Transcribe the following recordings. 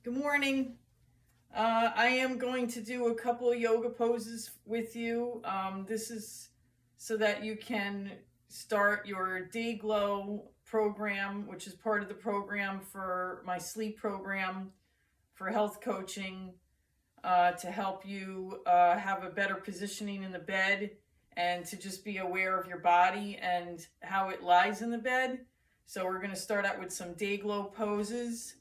Good morning. I am going to do a couple of yoga poses with you. This is so that you can start your Day Glow program, which is part of the program for my sleep program for health coaching, to help you have a better positioning in the bed and to just be aware of your body and how it lies in the bed. So we're going to start out with some Day Glow poses.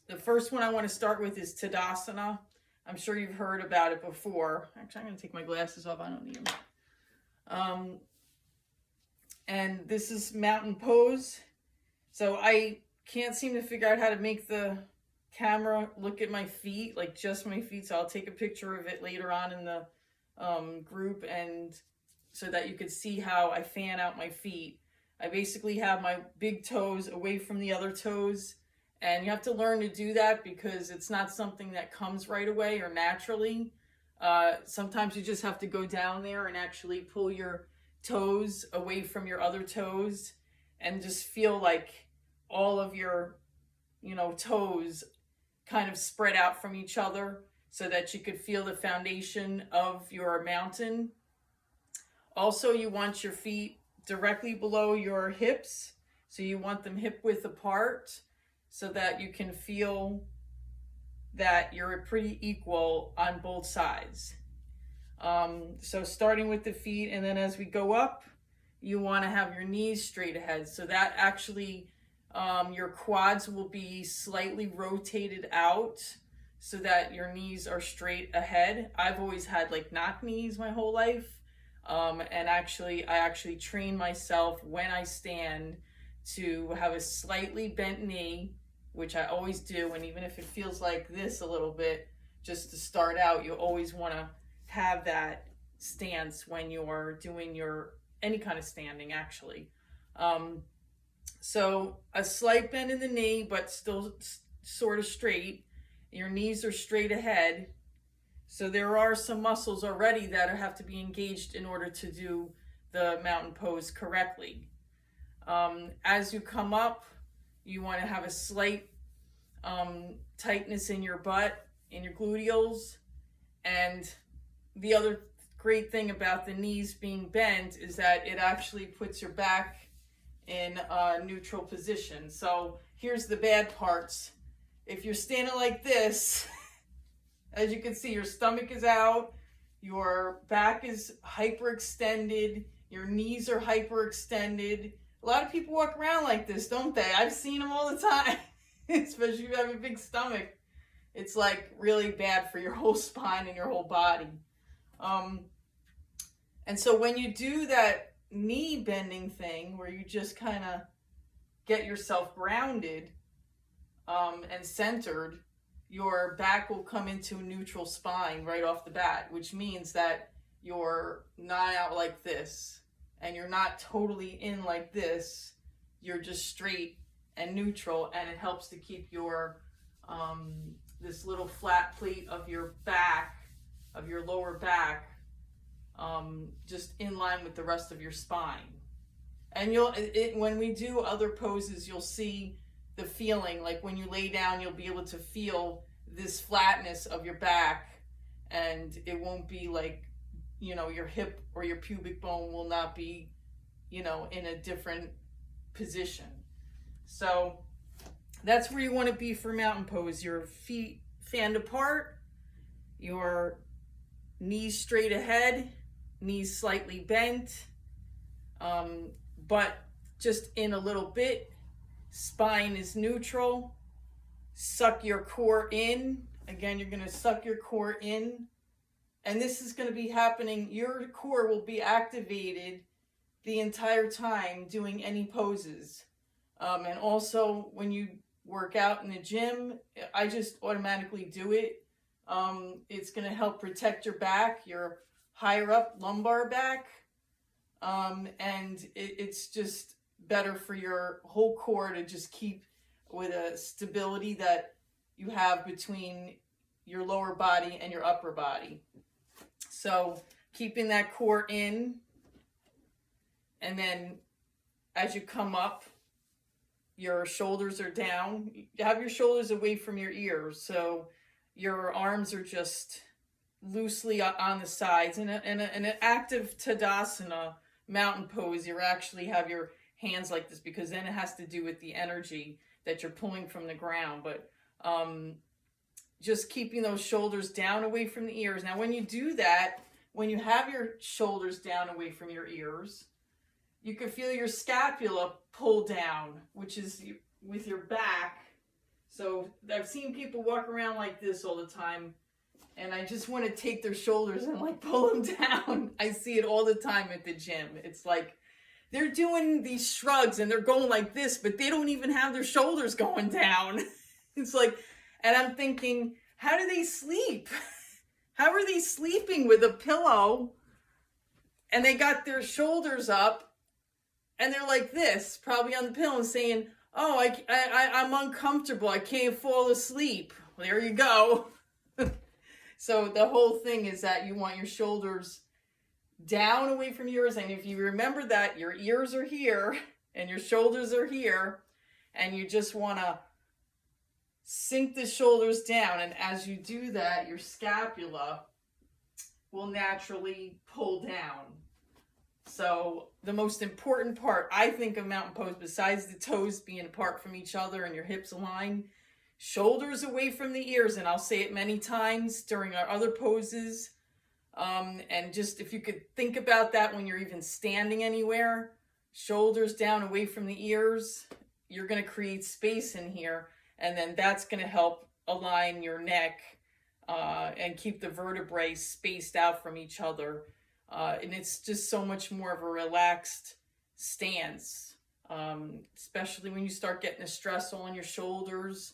The first one I want to start with is Tadasana. I'm sure you've heard about it before. Actually, I'm going to take my glasses off. I don't need them. And this is mountain pose. So I can't seem to figure out how to make the camera look at my feet, like just my feet. So I'll take a picture of it later on in the group, and so that you could see how I fan out my feet. I basically have my big toes away from the other toes. And you have to learn to do that because it's not something that comes right away or naturally. Sometimes you just have to go down there and actually pull your toes away from your other toes and just feel like all of your, toes kind of spread out from each other so that you could feel the foundation of your mountain. Also, you want your feet directly below your hips. So you want them hip width apart, so that you can feel that you're pretty equal on both sides. So starting with the feet, and then as we go up, you want to have your knees straight ahead. So that actually, your quads will be slightly rotated out so that your knees are straight ahead. I've always had knock knees my whole life. And I actually train myself when I stand to have a slightly bent knee, which I always do. And even if it feels like this a little bit, just to start out, you always want to have that stance when you're doing any kind of standing, actually. So a slight bend in the knee, but still sort of straight. Your knees are straight ahead. So there are some muscles already that have to be engaged in order to do the mountain pose correctly. As you come up, you want to have a slight tightness in your butt, in your gluteals. And the other great thing about the knees being bent is that it actually puts your back in a neutral position. So here's the bad parts. If you're standing like this, as you can see, your stomach is out, your back is hyperextended, your knees are hyperextended. A lot of people walk around like this, don't they? I've seen them all the time, especially if you have a big stomach. It's really bad for your whole spine and your whole body. And so when you do that knee bending thing where you just kind of get yourself grounded and centered, your back will come into a neutral spine right off the bat, which means that you're not out like this and you're not totally in like this. You're just straight and neutral, and it helps to keep your this little flat plate of your back, of your lower back, just in line with the rest of your spine. And when we do other poses, you'll see the feeling, like when you lay down, you'll be able to feel this flatness of your back, and it won't be your hip or your pubic bone will not be, in a different position. So that's where you want to be for mountain pose. Your feet fanned apart, your knees straight ahead, knees slightly bent, but just in a little bit. Spine is neutral. Suck your core in. Again, you're going to suck your core in. And this is going to be happening. Your core will be activated the entire time doing any poses. And also when you work out in the gym, I just automatically do it. It's going to help protect your back, your higher up lumbar back. And it's just better for your whole core to just keep with a stability that you have between your lower body and your upper body. So keeping that core in, and then as you come up, your shoulders are down. You have your shoulders away from your ears, so your arms are just loosely on the sides. In an active Tadasana mountain pose, you actually have your hands like this, because then it has to do with the energy that you're pulling from the ground. But just keeping those shoulders down away from the ears. Now, when you do that, when you have your shoulders down away from your ears, you can feel your scapula pull down, which is with your back. So I've seen people walk around like this all the time, and I just want to take their shoulders and like pull them down. I see it all the time at the gym. It's like they're doing these shrugs and they're going like this, but they don't even have their shoulders going down. It's like, and I'm thinking, how do they sleep? How are they sleeping with a pillow and they got their shoulders up and they're like this, probably on the pillow, and saying, oh, I'm uncomfortable, I can't fall asleep. Well, there you go. So the whole thing is that you want your shoulders down away from yours. And if you remember that, your ears are here and your shoulders are here, and you just want to sink the shoulders down. And as you do that, your scapula will naturally pull down. So the most important part, I think, of mountain pose, besides the toes being apart from each other and your hips aligned, shoulders away from the ears. And I'll say it many times during our other poses. And just if you could think about that when you're even standing anywhere, shoulders down away from the ears, you're going to create space in here. And then that's going to help align your neck and keep the vertebrae spaced out from each other. And it's just so much more of a relaxed stance, especially when you start getting the stress on your shoulders.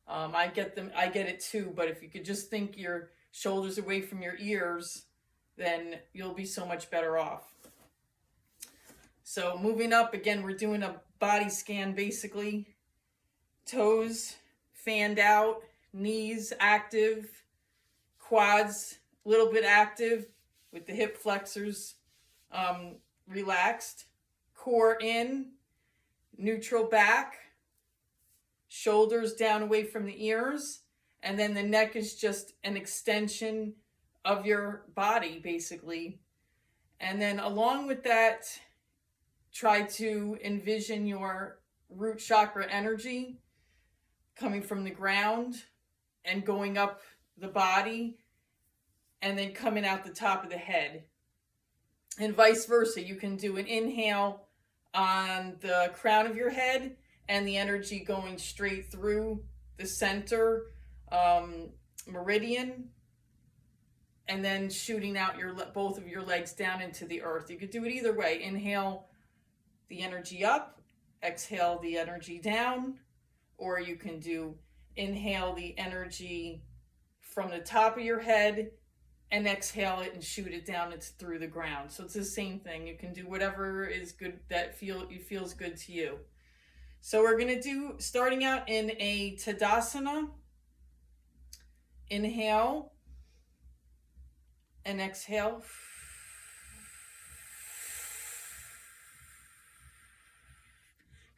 I get it too, but if you could just think your shoulders away from your ears, then you'll be so much better off. So moving up, again, we're doing a body scan basically. Toes fanned out, knees active, quads a little bit active with the hip flexors relaxed, core in, neutral back, shoulders down away from the ears, and then the neck is just an extension of your body basically. And then along with that, try to envision your root chakra energy coming from the ground and going up the body and then coming out the top of the head. And vice versa. You can do an inhale on the crown of your head and the energy going straight through the center meridian, and then shooting out both of your legs down into the earth. You could do it either way. Inhale the energy up, exhale the energy down, or you can do inhale the energy from the top of your head and exhale it and shoot it down through the ground. So it's the same thing. You can do whatever is good that feels good to you. So we're going to do, starting out in a Tadasana, inhale and exhale.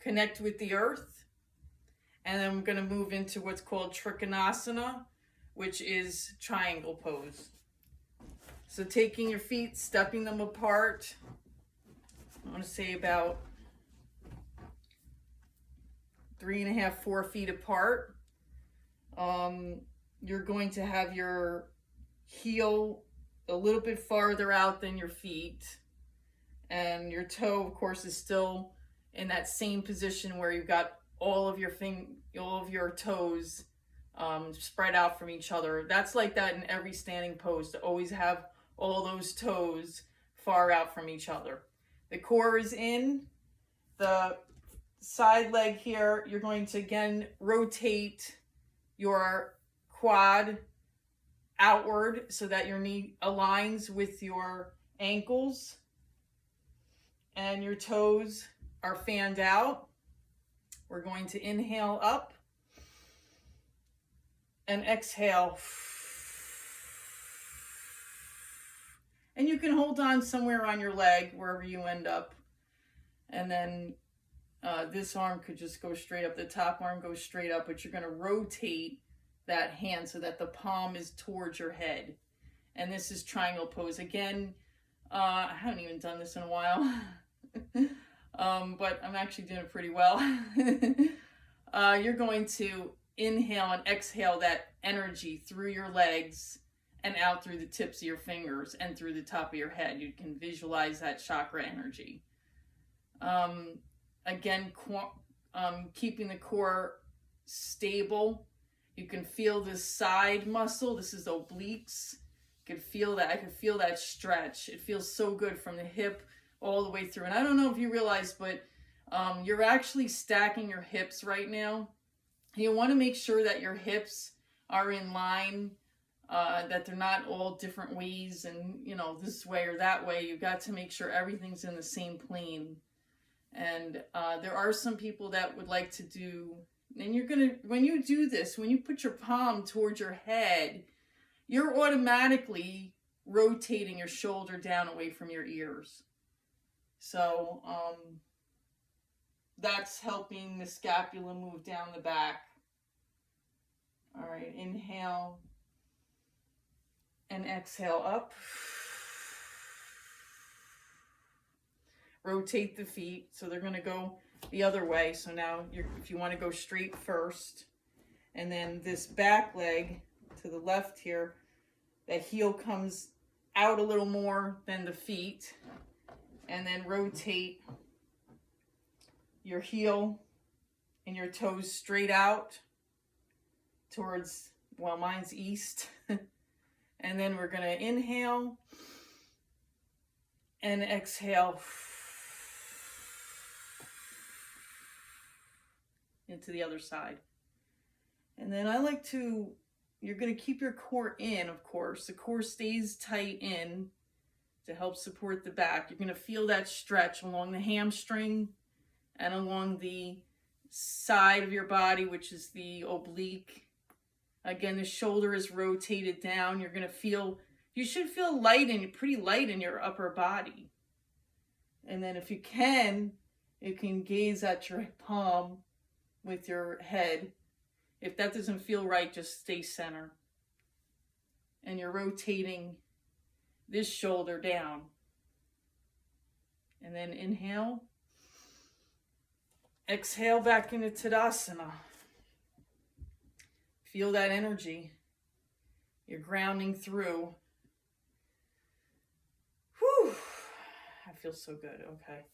Connect with the earth. And then I'm going to move into what's called Trikonasana, which is triangle pose. So taking your feet, stepping them apart, I want to say about 3.5, 4 feet apart. You're going to have your heel a little bit farther out than your feet. And your toe, of course, is still in that same position where you've got all of your toes spread out from each other. That's like that in every standing pose, to always have all those toes far out from each other. The core is in. The side leg here, you're going to again rotate your quad outward so that your knee aligns with your ankles, and your toes are fanned out. We're going to inhale up and exhale. And you can hold on somewhere on your leg, wherever you end up. And then this arm could just go straight up. The top arm goes straight up, but you're going to rotate that hand so that the palm is towards your head. And this is triangle pose. Again, I haven't even done this in a while, but I'm actually doing it pretty well. You're going to inhale and exhale that energy through your legs and out through the tips of your fingers and through the top of your head. You can visualize that chakra energy. Again, keeping the core stable. You can feel this side muscle. This is obliques. You can feel that. I can feel that stretch. It feels so good from the hip all the way through. And I don't know if you realize, but you're actually stacking your hips right now. You want to make sure that your hips are in line, that they're not all different ways and, you know, this way or that way. You've got to make sure everything's in the same plane. And there are some people that would like to do, and you're going to, when you do this, when you put your palm towards your head, you're automatically rotating your shoulder down away from your ears. So that's helping the scapula move down the back. All right, inhale and exhale up. Rotate the feet so they're going to go the other way. So now if you want to go straight first, and then this back leg to the left here, that heel comes out a little more than the feet, and then rotate your heel and your toes straight out towards, well, mine's east. And then we're going to inhale and exhale into the other side. And then I like to, you're going to keep your core in, of course. The core stays tight in to help support the back. You're going to feel that stretch along the hamstring and along the side of your body, which is the oblique. Again, the shoulder is rotated down. You're going to feel, you should feel light and pretty light in your upper body. And then if you can gaze at your palm with your head. If that doesn't feel right, just stay center. And you're rotating this shoulder down. And then inhale. Exhale back into Tadasana. Feel that energy. You're grounding through. Whew. I feel so good. Okay.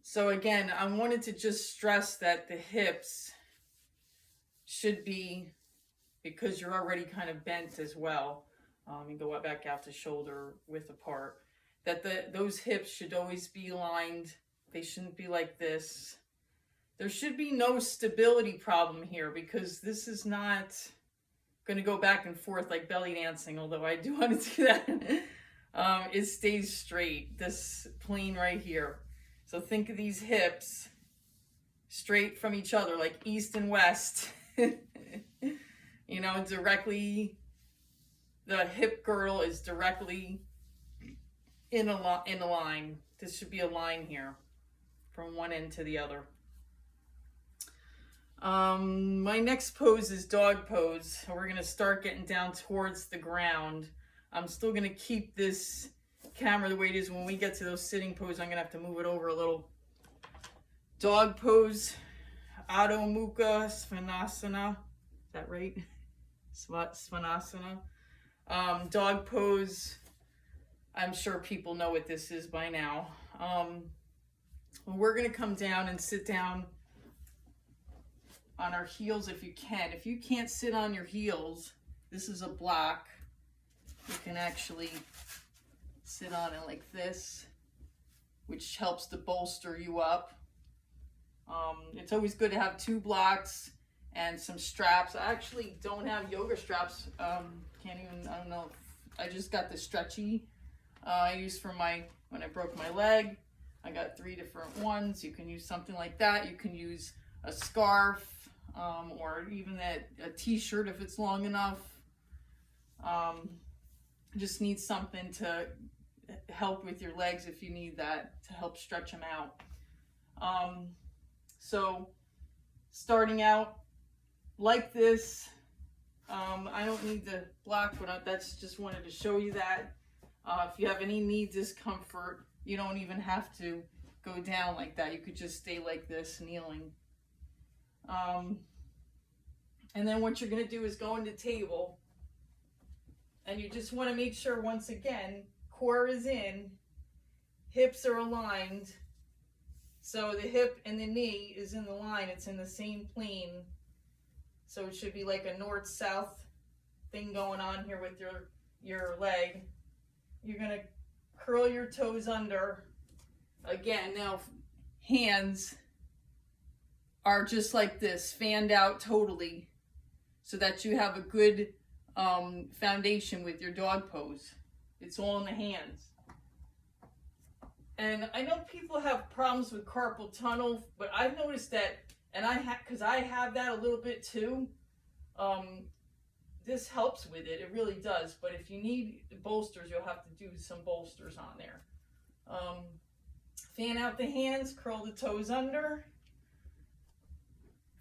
So again, I wanted to just stress that the hips should be, because you're already kind of bent as well, and go back out to shoulder width apart, that those hips should always be aligned. They shouldn't be like this. There should be no stability problem here, because this is not going to go back and forth like belly dancing, although I do want to do that. It stays straight, this plane right here. So think of these hips straight from each other, like east and west. You know, directly, the hip girdle is directly in a line. This should be a line here from one end to the other. My next pose is dog pose. So we're going to start getting down towards the ground. I'm still going to keep this camera the way it is. When we get to those sitting poses, I'm going to have to move it over a little. Dog pose, Adho Mukha Svanasana. Is that right? Svanasana. Dog pose, I'm sure people know what this is by now. We're going to come down and sit down on our heels if you can. If you can't sit on your heels, this is a block. You can actually sit on it like this, which helps to bolster you up. It's always good to have 2 blocks and some straps. I actually don't have yoga straps. I don't know. I just got the stretchy I used for when I broke my leg. I got 3 different ones. You can use something like that. You can use a scarf, or even a t-shirt if it's long enough. Just need something to help with your legs if you need that to help stretch them out. So starting out like this, I don't need the block, but that's just wanted to show you that. If you have any knee discomfort, you don't even have to go down like that. You could just stay like this, kneeling. And then what you're going to do is go into table, and you just want to make sure, once again, core is in, hips are aligned, so the hip and the knee is in the line, it's in the same plane, so it should be like a north-south thing going on here with your leg. You're going to curl your toes under. Again, now hands are just like this, fanned out totally, so that you have a good foundation with your dog pose. It's all in the hands. And I know people have problems with carpal tunnel, but I've noticed that, and because I have that a little bit too, this helps with it. It really does. But if you need bolsters, you'll have to do some bolsters on there. Fan out the hands, curl the toes under.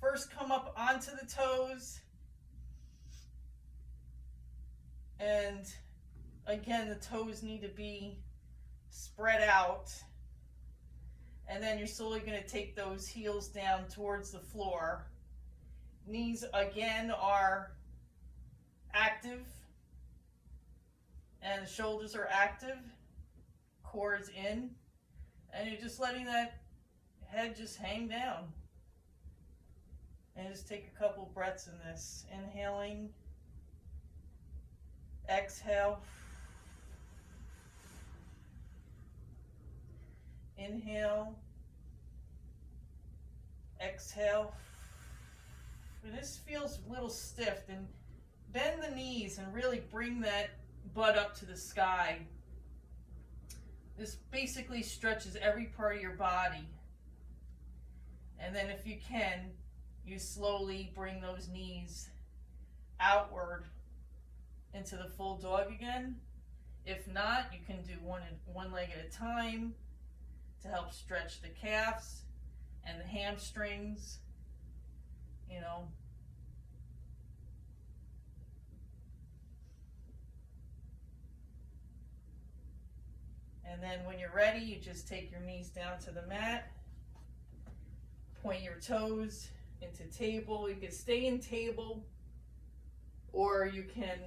First, come up onto the toes. And again, the toes need to be spread out. And then you're slowly going to take those heels down towards the floor. Knees again are active, and the shoulders are active. Core is in, and you're just letting that head just hang down. And just take a couple breaths in this. Inhaling, exhale, inhale, exhale. And this feels a little stiff, and bend the knees and really bring that butt up to the sky. This basically stretches every part of your body. And then if you can, you slowly bring those knees outward into the full dog again. If not, you can do one leg at a time to help stretch the calves and the hamstrings, you know. And then when you're ready, you just take your knees down to the mat, point your toes into table. You can stay in table, or you can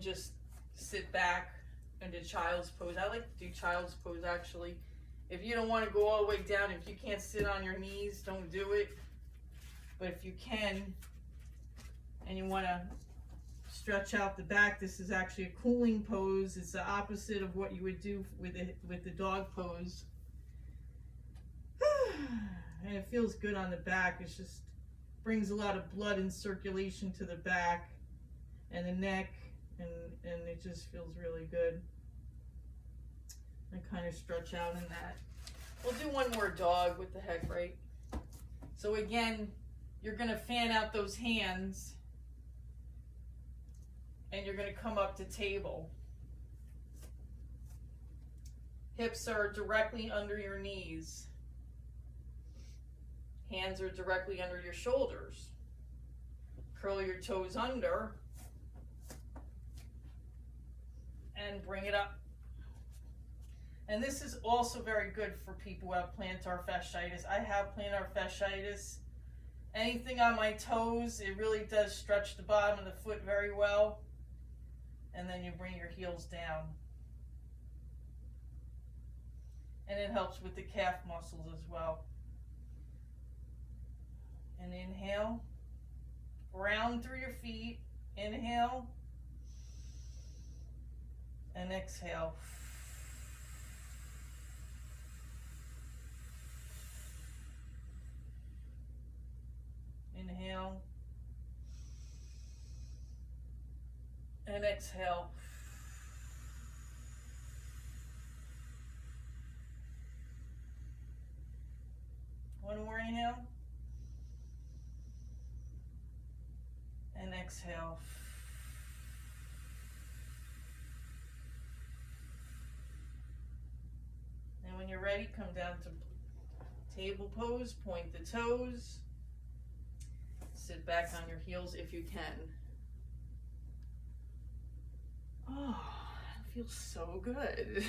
just sit back into child's pose. I like to do child's pose actually. If you don't want to go all the way down, if you can't sit on your knees, don't do it. But if you can, and you want to stretch out the back, this is actually a cooling pose. It's the opposite of what you would do with the dog pose. And it feels good on the back. It just brings a lot of blood and circulation to the back and the neck, and it just feels really good. I kind of stretch out in that. We'll do one more dog. What the heck, right? So again, you're going to fan out those hands, and you're going to come up to table. Hips are directly under your knees. Hands are directly under your shoulders. Curl your toes under and bring it up. And this is also very good for people who have plantar fasciitis. I have plantar fasciitis. Anything on my toes, it really does stretch the bottom of the foot very well. And then you bring your heels down. And it helps with the calf muscles as well. And inhale. Round through your feet. Inhale. And exhale. Inhale. And exhale. One more inhale. And exhale. you're ready, come down to table pose, point the toes, sit back on your heels if you can. Oh, that feels so good.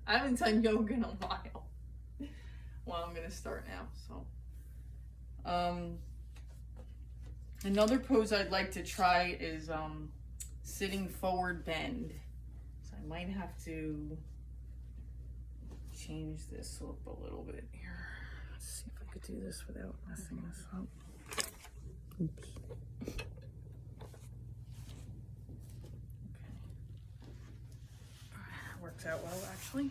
I haven't done yoga in a while. Well, I'm gonna start now, so. Another pose I'd like to try is sitting forward bend. So I might have to change this up a little bit here. Let's see if I could do this without messing this up. Oops. Okay. That works out well, actually.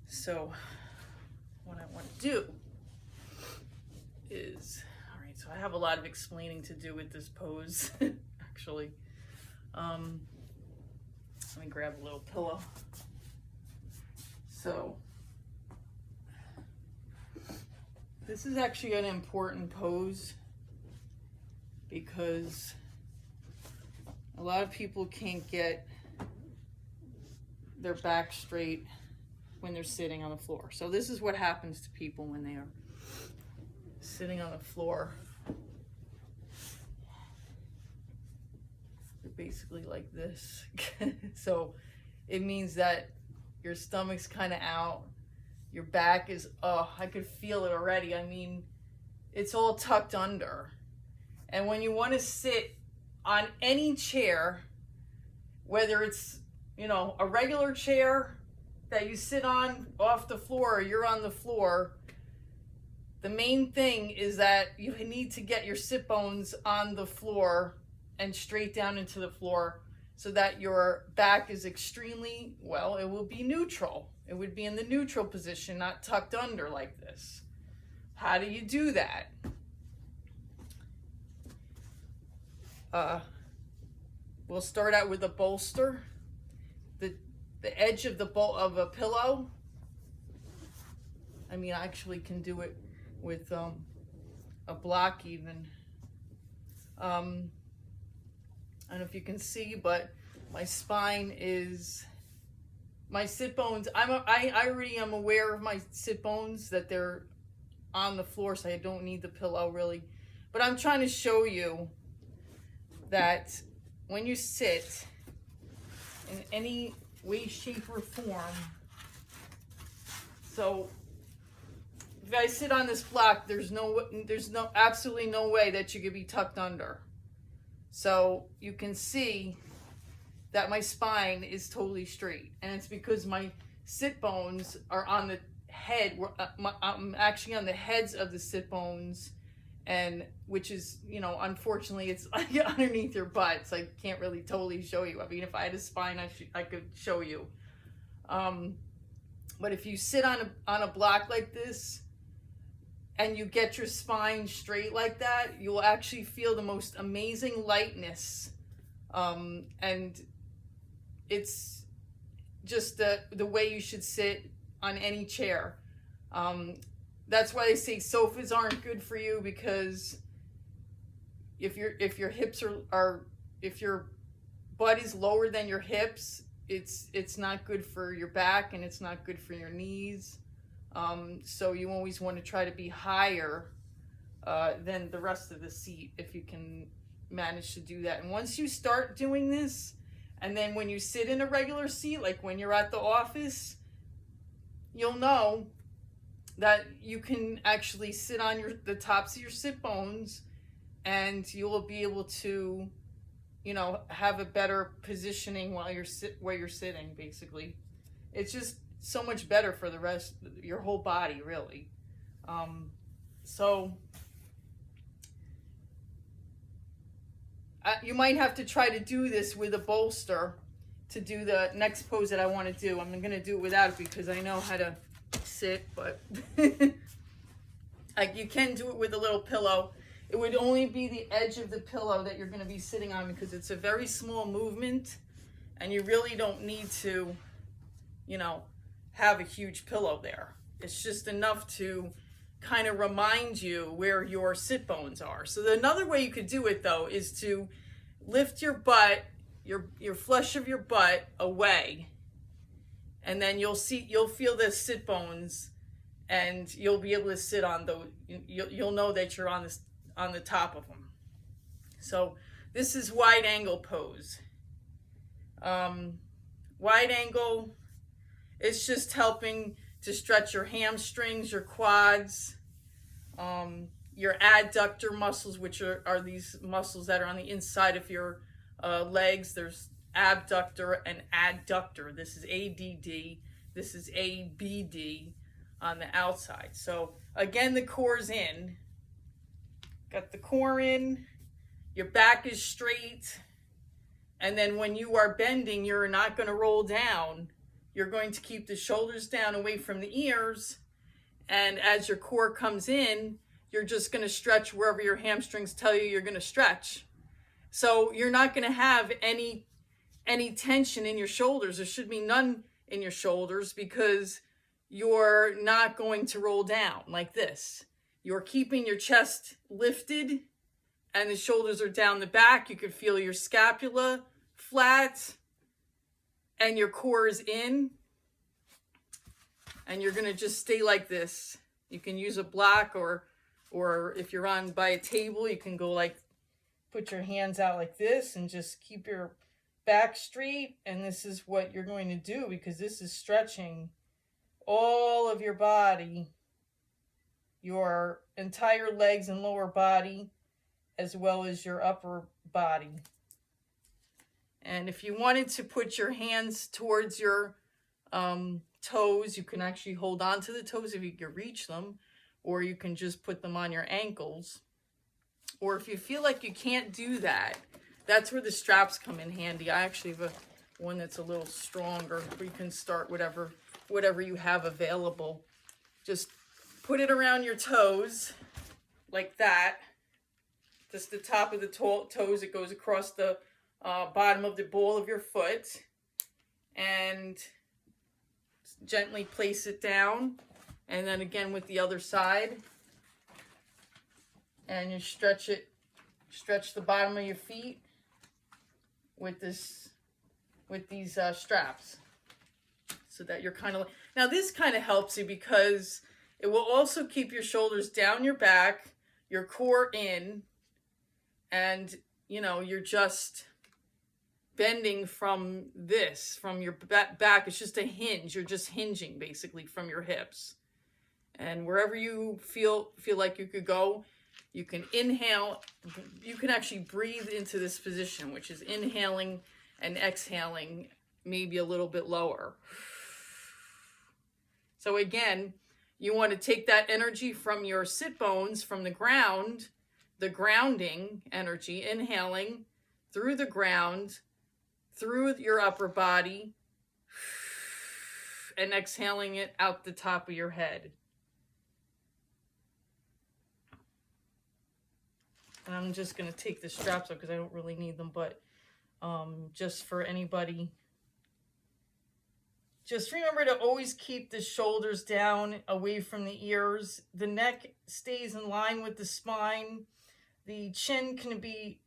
So what I want to do is, all right, so I have a lot of explaining to do with this pose, actually. Let me grab a little pillow. So this is actually an important pose because a lot of people can't get their back straight when they're sitting on the floor. So this is what happens to people when they are sitting on the floor. They're basically like this. So it means that your stomach's kind of out, your back is, oh, I could feel it already. I mean, it's all tucked under. And when you want to sit on any chair, whether it's, you know, a regular chair that you sit on off the floor or you're on the floor, the main thing is that you need to get your sit bones on the floor and straight down into the floor so that your back is extremely, well, it will be neutral. It would be in the neutral position, not tucked under like this. How do you do that? We'll start out with a bolster. The edge of a pillow. I mean, I actually can do it with a block even. I don't know if you can see, but my spine is, my sit bones, I already am aware of my sit bones, that they're on the floor, so I don't need the pillow really. But I'm trying to show you that when you sit in any way, shape, or form, so if I sit on this block, there's absolutely no way that you could be tucked under. So you can see that my spine is totally straight, and it's because my sit bones are on the head. I'm actually on the heads of the sit bones, and which is, you know, unfortunately it's underneath your butt, so I can't really totally show you. I mean, if I had a spine, I could show you. But if you sit on a block like this, and you get your spine straight like that, you'll actually feel the most amazing lightness. And it's just the way you should sit on any chair. That's why they say sofas aren't good for you, because if your hips are if your butt is lower than your hips, it's not good for your back, and it's not good for your knees. So you always want to try to be higher than the rest of the seat if you can manage to do that. And once you start doing this, and then when you sit in a regular seat, like when you're at the office, you'll know that you can actually sit on the tops of your sit bones, and you will be able to, you know, have a better positioning while you're sitting, basically. It's just so much better for the rest, your whole body, really. So you might have to try to do this with a bolster to do the next pose that I want to do. I'm going to do it without it because I know how to sit, but like, you can do it with a little pillow. It would only be the edge of the pillow that you're going to be sitting on, because it's a very small movement, and you really don't need to, you know, have a huge pillow there. It's just enough to kind of remind you where your sit bones are. So another way you could do it, though, is to lift your butt, your flesh of your butt away, And then you'll feel the sit bones, and you'll be able to sit on those. You'll know that you're on the top of them. So this is wide angle pose. Wide angle, it's just helping to stretch your hamstrings, your quads, your adductor muscles, which are these muscles that are on the inside of your legs. There's abductor and adductor. This is ADD. This is ABD on the outside. So again, the core's in. Got the core in. Your back is straight. And then when you are bending, you're not going to roll down. You're going to keep the shoulders down away from the ears. And as your core comes in, you're just going to stretch wherever your hamstrings tell you you're going to stretch. So you're not going to have any tension in your shoulders. There should be none in your shoulders, because you're not going to roll down like this. You're keeping your chest lifted and the shoulders are down the back. You can feel your scapula flat and your core is in. And you're going to just stay like this. You can use a block, or if you're on by a table, you can go like, put your hands out like this and just keep your back straight. And this is what you're going to do, because this is stretching all of your body, your entire legs and lower body, as well as your upper body. And if you wanted to put your hands towards your toes, you can actually hold on to the toes if you can reach them, or you can just put them on your ankles. Or if you feel like you can't do that, that's where the straps come in handy. I actually have one that's a little stronger, where you can start whatever you have available. Just put it around your toes like that. Just the top of the toes. It goes across the bottom of the ball of your foot, and gently place it down. And then again with the other side, and you stretch the bottom of your feet with these straps, so that you're kind of like, now this kind of helps you, because it will also keep your shoulders down your back, your core in, and you're just bending from your back. It's just a hinge. You're just hinging basically from your hips. And wherever you feel like you could go, you can inhale. You can actually breathe into this position, which is inhaling and exhaling maybe a little bit lower. So again, you want to take that energy from your sit bones, from the ground, the grounding energy, inhaling through the ground, through your upper body, and exhaling it out the top of your head. And I'm just going to take the straps off because I don't really need them, but just for anybody, just remember to always keep the shoulders down away from the ears. The neck stays in line with the spine. The chin can be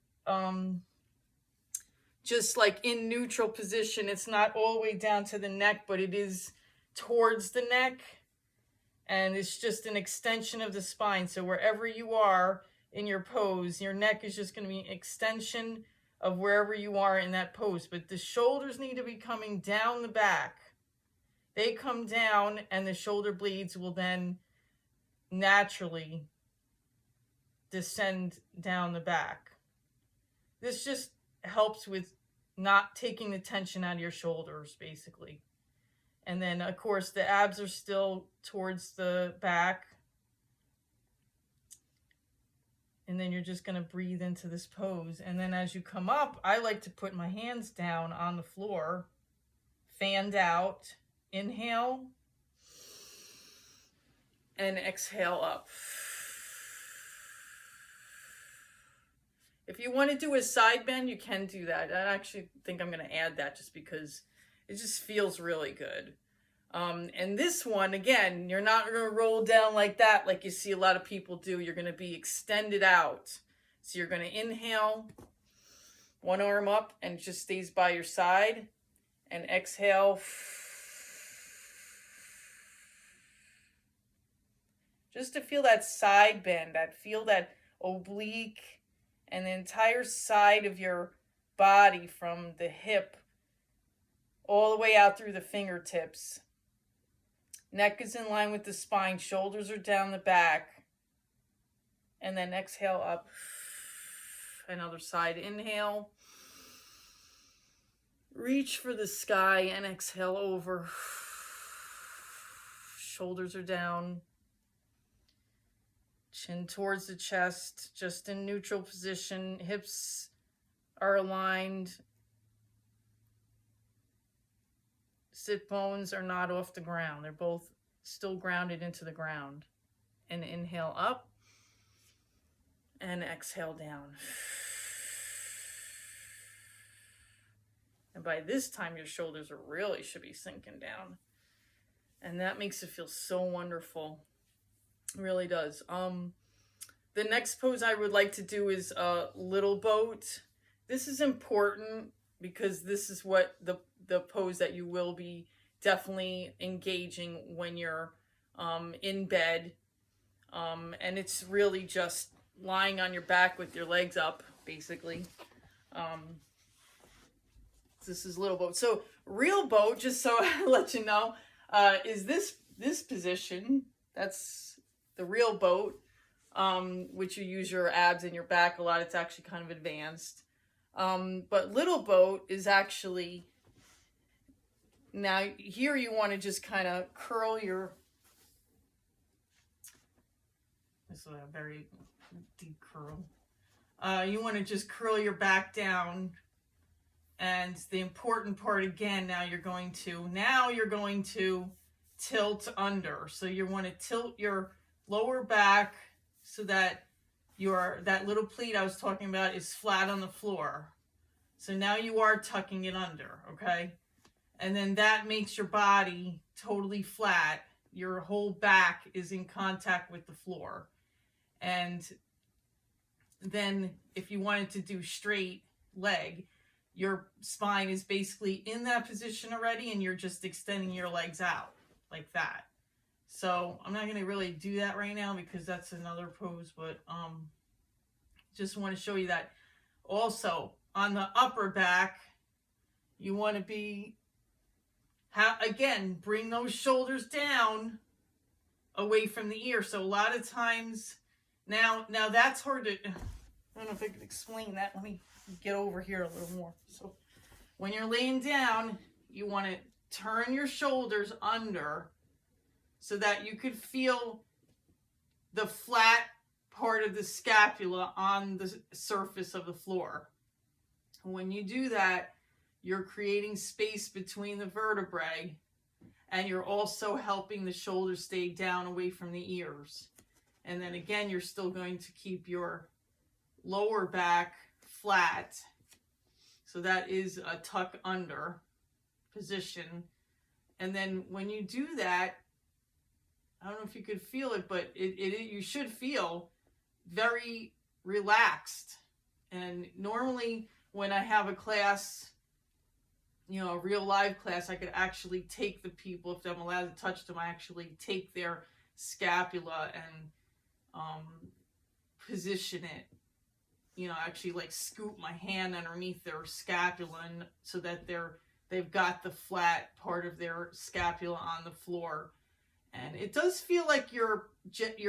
just like in neutral position. It's not all the way down to the neck, but it is towards the neck. And it's just an extension of the spine. So wherever you are in your pose, your neck is just going to be an extension of wherever you are in that pose. But the shoulders need to be coming down the back. They come down, and the shoulder blades will then naturally descend down the back. This just helps with not taking the tension out of your shoulders, basically. And then, of course, the abs are still towards the back. And then you're just going to breathe into this pose. And then as you come up, I like to put my hands down on the floor, fanned out. Inhale and exhale up. If you want to do a side bend, you can do that. I actually think I'm going to add that just because it just feels really good. And this one, again, you're not going to roll down like that like you see a lot of people do. You're going to be extended out. So you're going to inhale, one arm up, and it just stays by your side. And exhale. just to feel that side bend, feel that oblique, and the entire side of your body from the hip all the way out through the fingertips. Neck is in line with the spine, shoulders are down the back. And then exhale up. Another side, inhale. Reach for the sky and exhale over. Shoulders are down. Chin towards the chest, just in neutral position. Hips are aligned. Sit bones are not off the ground. They're both still grounded into the ground. And inhale up. And exhale down. And by this time, your shoulders really should be sinking down. And that makes it feel so wonderful. It really does. The next pose I would like to do is a little boat. This is important because this is what the pose that you will be definitely engaging when you're in bed. And it's really just lying on your back with your legs up, basically. This is little boat. So real boat, just so I let you know, is this position. That's the real boat, which you use your abs and your back a lot. It's actually kind of advanced. But little boat is actually, now here you want to just kind of curl your, this is a very deep curl. You want to just curl your back down. And the important part again, now you're going to tilt under. So you want to tilt your lower back so that that little pleat I was talking about is flat on the floor. So now you are tucking it under, okay? And then that makes your body totally flat. Your whole back is in contact with the floor. And then if you wanted to do straight leg, your spine is basically in that position already, and you're just extending your legs out like that. So I'm not going to really do that right now because that's another pose, but just want to show you that. Also, on the upper back, you want to be, again, bring those shoulders down away from the ear. So a lot of times, now that's hard to, I don't know if I can explain that. Let me get over here a little more. So when you're laying down, you want to turn your shoulders under so that you could feel the flat part of the scapula on the surface of the floor. When you do that, you're creating space between the vertebrae, and you're also helping the shoulders stay down away from the ears. And then again, you're still going to keep your lower back flat. So that is a tuck under position. And then when you do that, I don't know if you could feel it, but you should feel very relaxed. And normally when I have a class, a real live class, I could actually take the people, if I'm allowed to touch them, I actually take their scapula and position it, actually like scoop my hand underneath their scapula, and so that they've got the flat part of their scapula on the floor. And it does feel like your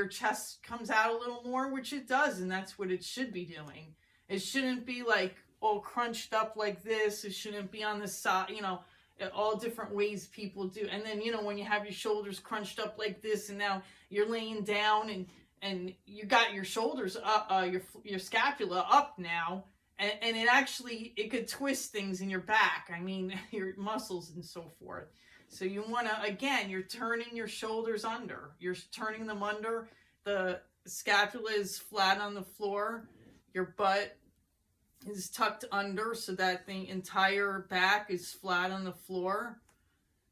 chest comes out a little more, which it does, and that's what it should be doing. It shouldn't be like all crunched up like this. It shouldn't be on the side, all different ways people do. And then, when you have your shoulders crunched up like this, and now you're laying down and you got your shoulders up, your scapula up now, and it could twist things in your back. I mean, your muscles and so forth. So you want to, again, you're turning your shoulders under. You're turning them under. The scapula is flat on the floor. Your butt is tucked under so that the entire back is flat on the floor.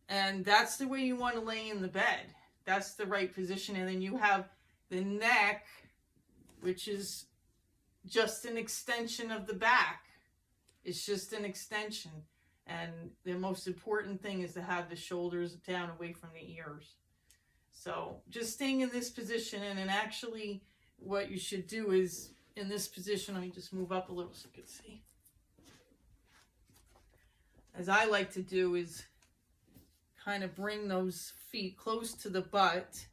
And that's the way you want to lay in the bed. That's the right position. And then you have the neck, which is just an extension of the back. It's just an extension. And the most important thing is to have the shoulders down away from the ears. So just staying in this position, and then actually what you should do is in this position, let me just move up a little so you can see. As I like to do is kind of bring those feet close to the butt,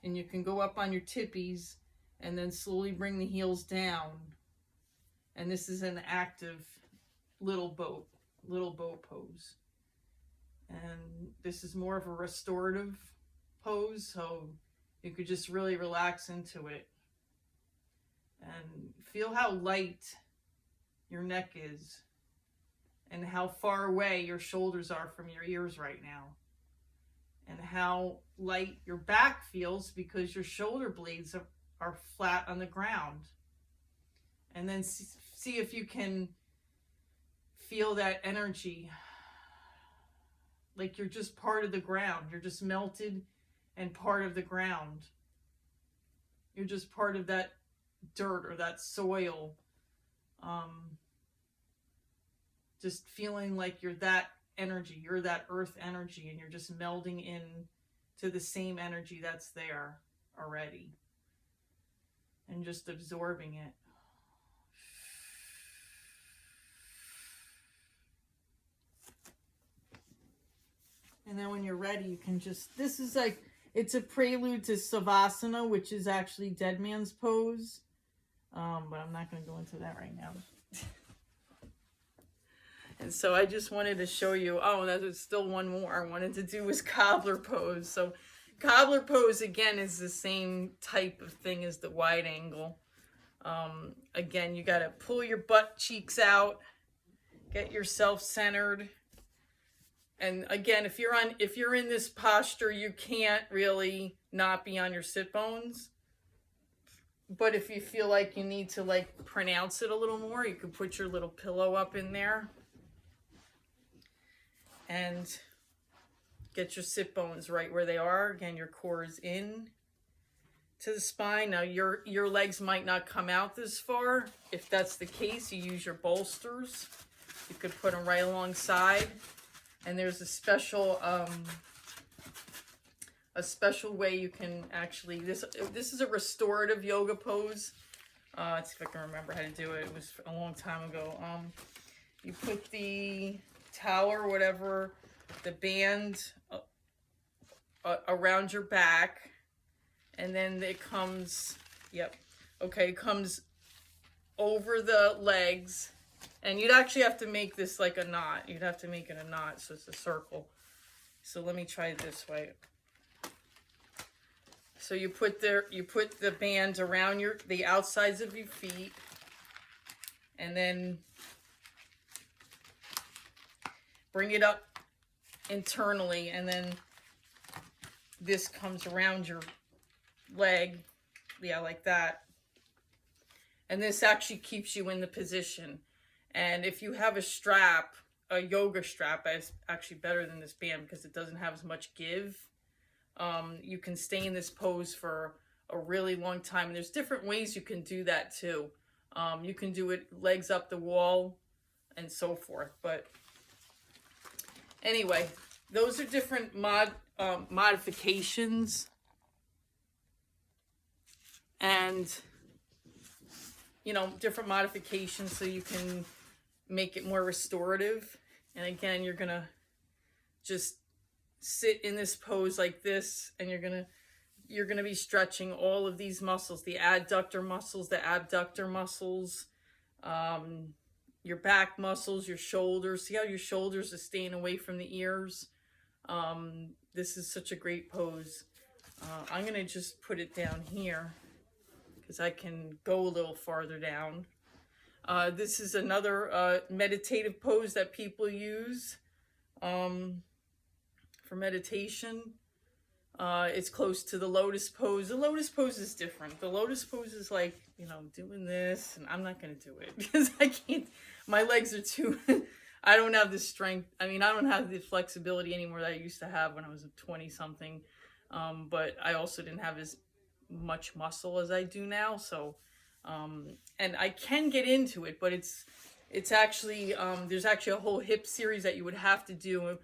and you can go up on your tippies and then slowly bring the heels down. And this is an active little boat pose. And this is more of a restorative pose, so you could just really relax into it. And feel how light your neck is and how far away your shoulders are from your ears right now. And how light your back feels because your shoulder blades are flat on the ground. And then see if you can feel that energy, like you're just part of the ground. You're just melted and part of the ground. You're just part of that dirt or that soil. Just feeling like you're that energy, you're that earth energy, and you're just melding in to the same energy that's there already. And just absorbing it. And then when you're ready, you can just, this is like, it's a prelude to Savasana, which is actually Dead Man's Pose. But I'm not going to go into that right now. And so I just wanted to show you, oh, there's still one more I wanted to do was Cobbler Pose. So Cobbler Pose, again, is the same type of thing as the wide angle. Again, you got to pull your butt cheeks out, get yourself centered. And again, if you're in this posture, you can't really not be on your sit bones. But if you feel like you need to like pronounce it a little more, you can put your little pillow up in there and get your sit bones right where they are. Again, your core is in to the spine. Now your legs might not come out this far. If that's the case, you use your bolsters. You could put them right alongside. And there's a special way you can actually, this is a restorative yoga pose. Let's see if I can remember how to do it. It was a long time ago. You put the towel or whatever, the band around your back, and then it comes, it comes over the legs. And you'd actually have to make this like a knot. You'd have to make it a knot, so it's a circle. So let me try it this way. So you put the band around the outsides of your feet, and then bring it up internally, and then this comes around your leg, like that. And this actually keeps you in the position. And if you have a strap, a yoga strap, is actually better than this band because it doesn't have as much give. You can stay in this pose for a really long time. And there's different ways you can do that too. You can do it legs up the wall and so forth. But anyway, those are different modifications. And, different modifications so you can make it more restorative. And again, you're gonna just sit in this pose like this, and you're gonna be stretching all of these muscles, the adductor muscles, the abductor muscles, your back muscles, your shoulders. See how your shoulders are staying away from the ears? This is such a great pose. I'm gonna just put it down here because I can go a little farther down. This is another meditative pose that people use for meditation. It's close to the lotus pose. The lotus pose is different. The lotus pose is like, doing this, and I'm not going to do it because I can't. My legs are too, I don't have the strength. I don't have the flexibility anymore that I used to have when I was 20 something. But I also didn't have as much muscle as I do now. So, and I can get into it, but it's actually, there's actually a whole hip series that you would have to do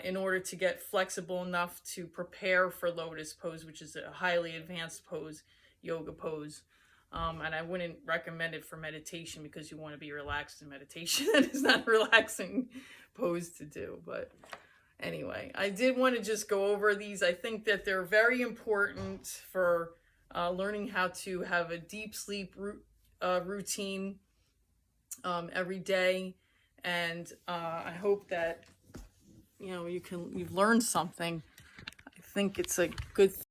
in order to get flexible enough to prepare for lotus pose, which is a highly advanced pose, yoga pose. And I wouldn't recommend it for meditation because you want to be relaxed in meditation. And it's not a relaxing pose to do. But anyway, I did want to just go over these. I think that they're very important for learning how to have a deep sleep routine every day. And I hope that, you know, you've learned something. I think it's a good thing.